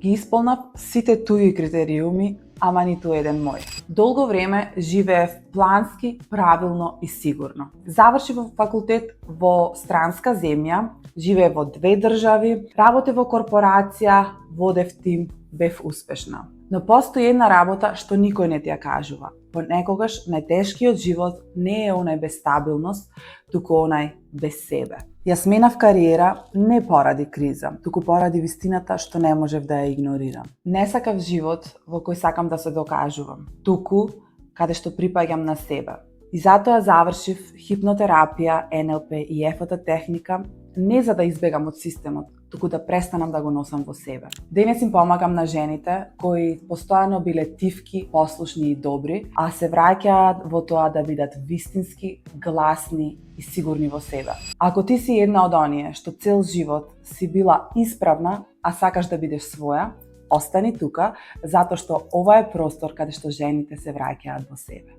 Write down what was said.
Ги исполнав сите туи критериуми, ама ниту еден мој. Долго време живеев плански, правилно и сигурно. Завршив факултет во странска земја, живеев во 2 држави, работев во корпорација, водев тим, бев успешна. Но постои една работа што никој не ти ја кажува. Понекогаш најтешкиот живот не е онај без стабилност, туку онај без себе. Ја сменав кариера не поради криза, туку поради вистината што не можев да ја игнорирам. Не сакав живот во кој сакам да се докажувам, туку каде што припаѓам на себе. И затоа завршив хипнотерапија, НЛП и ЕФТ техника, не за да избегам од системот, туку да престанам да го носам во себе. Денес им помагам на жените кои постојано биле тивки, послушни и добри, а се враќаат во тоа да бидат вистински, гласни и сигурни во себе. Ако ти си една од оние што цел живот си била исправна, а сакаш да бидеш своја, остани тука, затоа што ова е простор каде што жените се враќаат во себе.